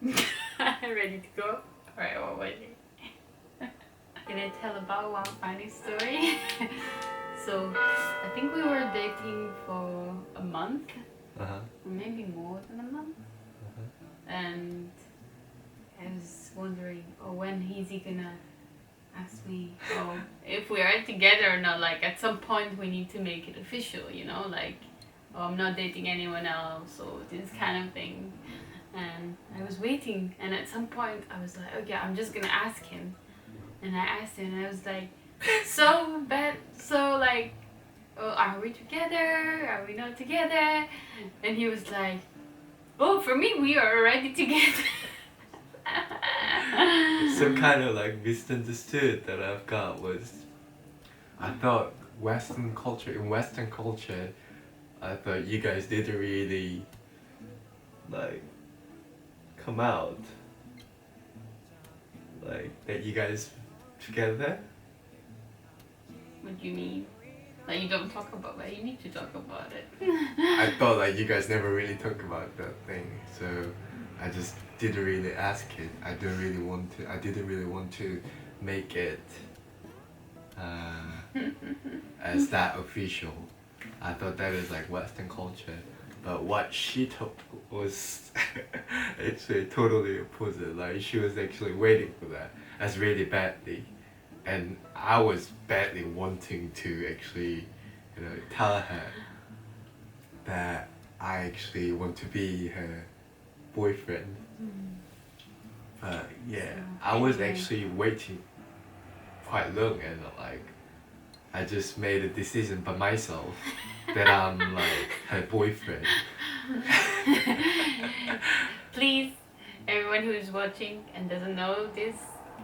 Ready to go? Alright, well, wait. Can I tell about one funny story? So, I think we were dating for a month, or maybe more than a month. And I was wondering, when is he gonna ask me, if we are together or not? Like, at some point we need to make it official, you know? Like, I'm not dating anyone else, or this kind of thing. And I was waiting, and at some point I was like, okay, I'm just gonna ask him. And I asked him, and I was like, are we together? Are we not together? And he was like, oh, for me, we are already together. Some kind of like misunderstood that I've got was, I thought in Western culture, I thought you guys didn't really like come out, like that you guys together. What do you mean? Like, you don't talk about it? You need to talk about it. I thought like you guys never really talk about that thing, so I just didn't really ask it. I didn't really want to make it as that official. I thought that is like Western culture, but what she told was actually totally opposite. Like, she was actually waiting for that as really badly, and I was badly wanting to actually, tell her that I actually want to be her boyfriend. But yeah, I was actually waiting quite long, and like I just made a decision by myself that I'm like her boyfriend. Please, everyone who is watching and doesn't know this,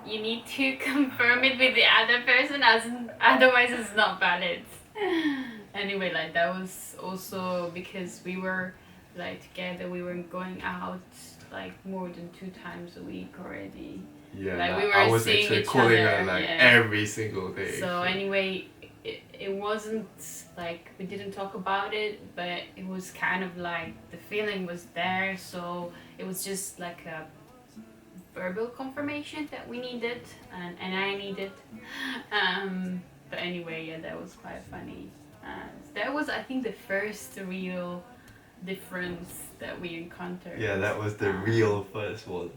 you need to confirm it with the other person, otherwise it's not valid. Anyway, like, that was also because we were like together, we were going out like more than 2 times a week already. Yeah, like, we were I was seeing actually each calling other, her like every single day. So anyway, it wasn't like we didn't talk about it, but it was kind of like the feeling was there, so it was just like a verbal confirmation that we needed, and I needed. But anyway, yeah, that was quite funny. That was, I think, the first real difference that we encountered. Yeah, that was the real first one.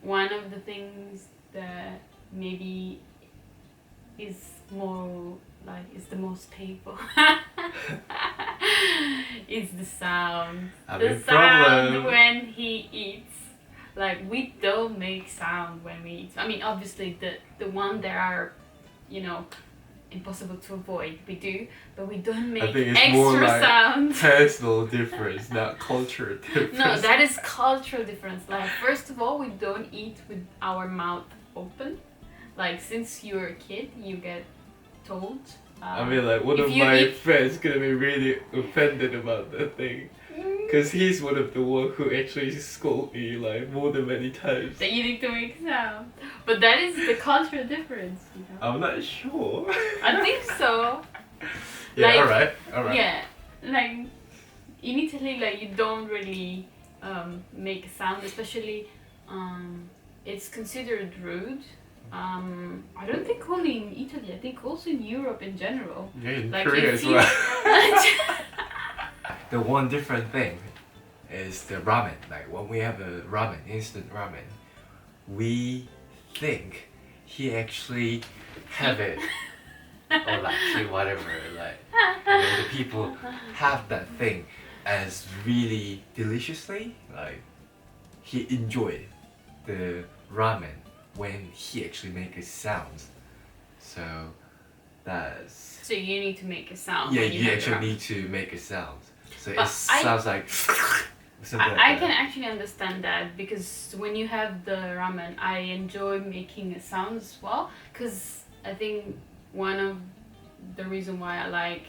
One of the things that maybe is more like, is the most painful is the sound. Sound when he eats. Like, we don't make sound when we eat. I mean, obviously the one that are, impossible to avoid, we do, but we don't make I think it's extra more like sound. Personal difference, not cultural difference. No, that is cultural difference. Like, first of all, we don't eat with our mouth open. Like, since you're a kid, you get told. I mean, like, one of my friends gonna be really offended about that thing. Because he's one of the ones who actually scolded me like more than many times. That you need to make sound. But that is the cultural difference, I'm not sure. I think so. Yeah, like, alright. Yeah, like, in Italy, like, you don't really make a sound, especially it's considered rude. I don't think only in Italy, I think also in Europe in general. Yeah, in like, Korea as well. The one different thing is the ramen. Like, when we have a ramen, instant ramen, we think he actually have it, or like, say whatever, like, the people have that thing as really deliciously. Like, he enjoyed the ramen when he actually make a sound. So that's... So you need to make a sound. Yeah, when you actually ramen. need to make a sound. So But it sounds like... I can actually understand that, because when you have the ramen, I enjoy making a sound as well, because I think one of the reason why I like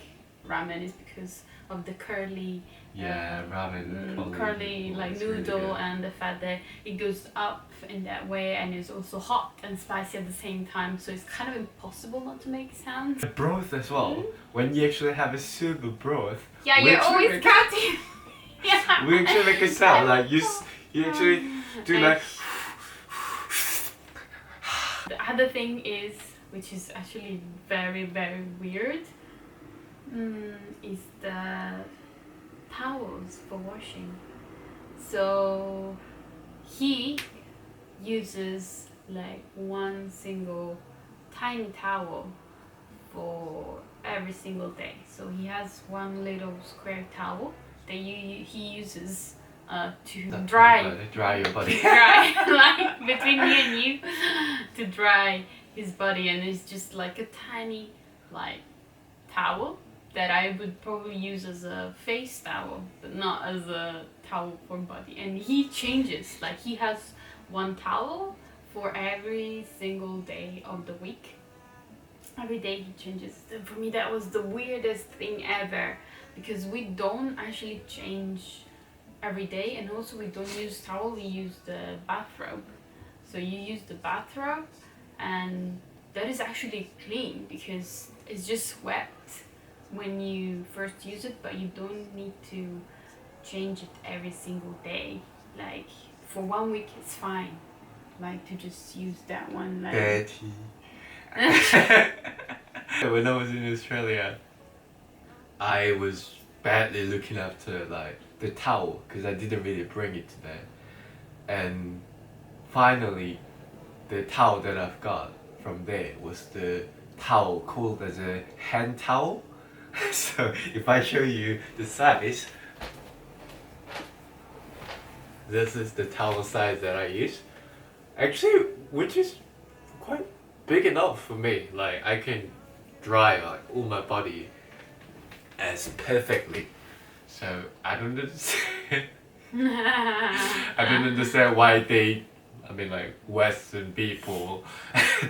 ramen is because of the curly curly like noodle, really, and the fact that it goes up in that way, and it's also hot and spicy at the same time, so it's kind of impossible not to make sound. The broth as well. When you actually have a soup of broth, yeah, you're always counting. Yeah. We actually make a sound like you actually Do like. The other thing is, which is actually very very weird, is the towels for washing. So he uses like one single tiny towel for every single day. So he has one little square towel that he uses to dry your body. dry like between me and you to dry his body, and it's just like a tiny like towel that I would probably use as a face towel, but not as a towel for body. And he changes, like he has one towel for every single day of the week. Every day he changes. And for me that was the weirdest thing ever, because we don't actually change every day, and also we don't use towel, we use the bathrobe. So you use the bathrobe, and that is actually clean because it's just wet when you first use it, but you don't need to change it every single day. Like for 1 week it's fine, like to just use that one. Like Betty. When I was in Australia, I was badly looking after like the towel because I didn't really bring it to there, and finally the towel that I've got from there was the towel called as a hand towel. So if I show you the size, this is the towel size that I use, actually, which is quite big enough for me. Like I can dry like all my body as perfectly. So I don't understand. I don't understand why like Western people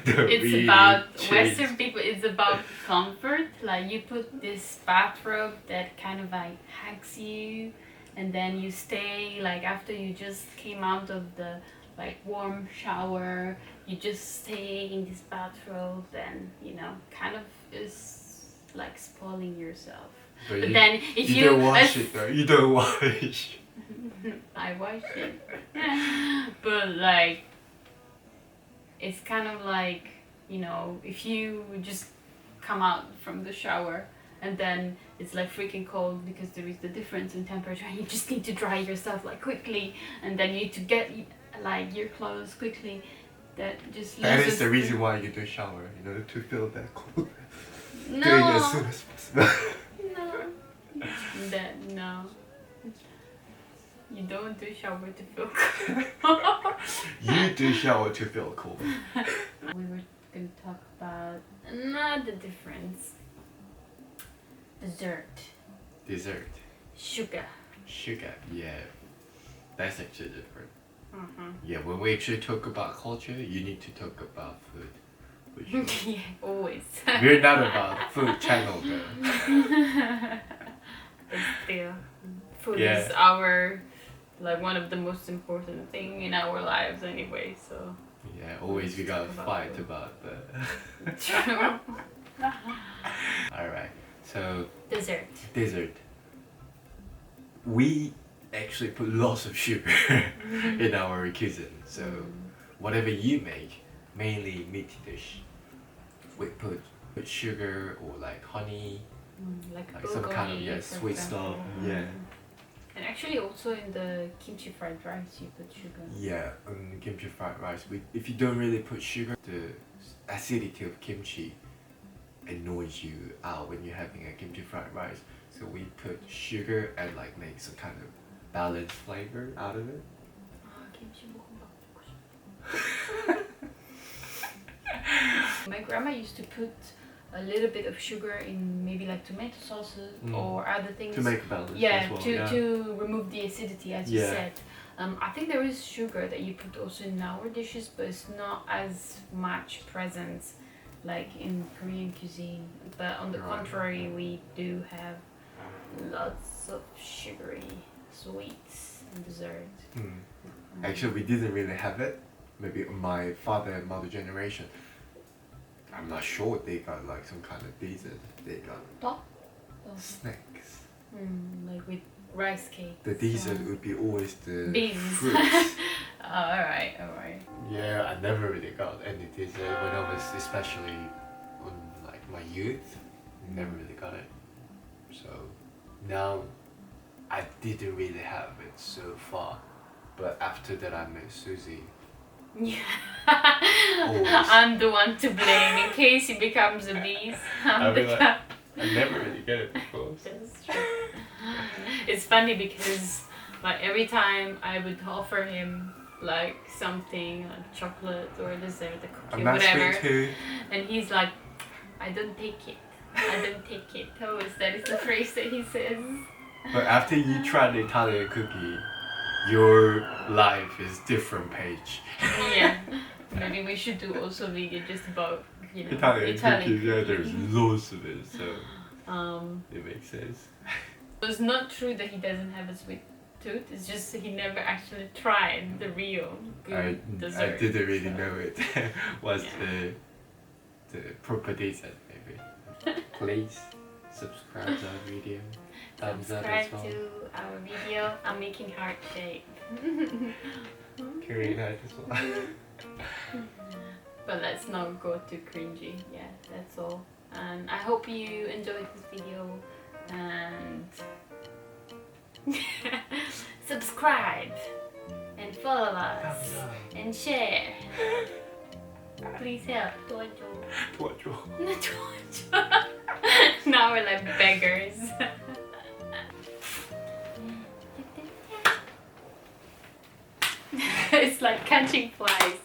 don't it's really about change. Western people, it's about comfort. Like you put this bathrobe that kind of like hugs you, and then you stay, like after you just came out of the like warm shower, you just stay in this bathrobe, and you know, kind of is like spoiling yourself. But then if you don't wash it though. You don't wash. I wash it. But like it's kind of like, you know, if you just come out from the shower and then it's like freaking cold because there is the difference in temperature, and you just need to dry yourself like quickly, and then you need to get like your clothes quickly. That is the reason why you do shower, in order to feel that cold. No. Doing it as soon as possible. No. You don't do shower to feel cold. You do shower to feel cold. We were going to talk about another difference. Dessert. Sugar. Yeah. That's actually different. Mm-hmm. Yeah, when we actually talk about culture, you need to talk about food. Yeah, always. We're not about food channel though. But still, food Yeah. is our, like, one of the most important thing in our lives anyway, so. Yeah, always we gotta Talk about fight food. about that. True. Alright, so Dessert. we actually put lots of sugar in our cuisine. So whatever you make, mainly meat dish, we put sugar or like honey, Like some kind of bulgogi, for sweet stuff. example. Yeah. And actually also in the kimchi fried rice you put sugar. Yeah, kimchi fried rice. If you don't really put sugar, the acidity of kimchi annoys you out when you're having a kimchi fried rice. So we put sugar and like make some kind of balanced flavor out of it. 김치 볶음밥. My grandma used to put a little bit of sugar in maybe like tomato sauces or other things. To make balance Yeah, as well. to remove the acidity, as you Yeah. said. I think there is sugar that you put also in our dishes, but it's not as much present like in Korean cuisine. But on the Right. contrary, we do have lots of sugary sweets and dessert. Actually, we didn't really have it. Maybe my father and mother generation. I'm not sure they got like some kind of dessert. They got snacks. Like with rice cake. The dessert would be always the Beans. fruits. Alright. Yeah, I never really got any dessert when I was especially on like my youth. Never really got it. So now I didn't really have it so far. But after that I met Susie. Yeah. Always. I'm the one to blame in case he becomes a beast. I'm the guy. I never really get it before. That's true. It's funny because like every time I would offer him like something like chocolate or dessert, a cookie, whatever, and he's like, I don't take it. Always that is the phrase that he says. But after you try the Italian cookie, your life is different page. Yeah. Maybe we should do also a video just about Italian cookies. Yeah, there's loads of it, so it makes sense. It's not true that he doesn't have a sweet tooth. It's just he never actually tried the real good dessert. I didn't really know it. What's the proper dessert, maybe. Please subscribe to our video. Thumbs up as well. Subscribe to our video. I'm making heart shape. Korean heart as well. But let's not go too cringy. Yeah, that's all. And I hope you enjoyed this video and subscribe and follow us and share. Please help. 도와줘. Now we're like beggars. It's like catching flies.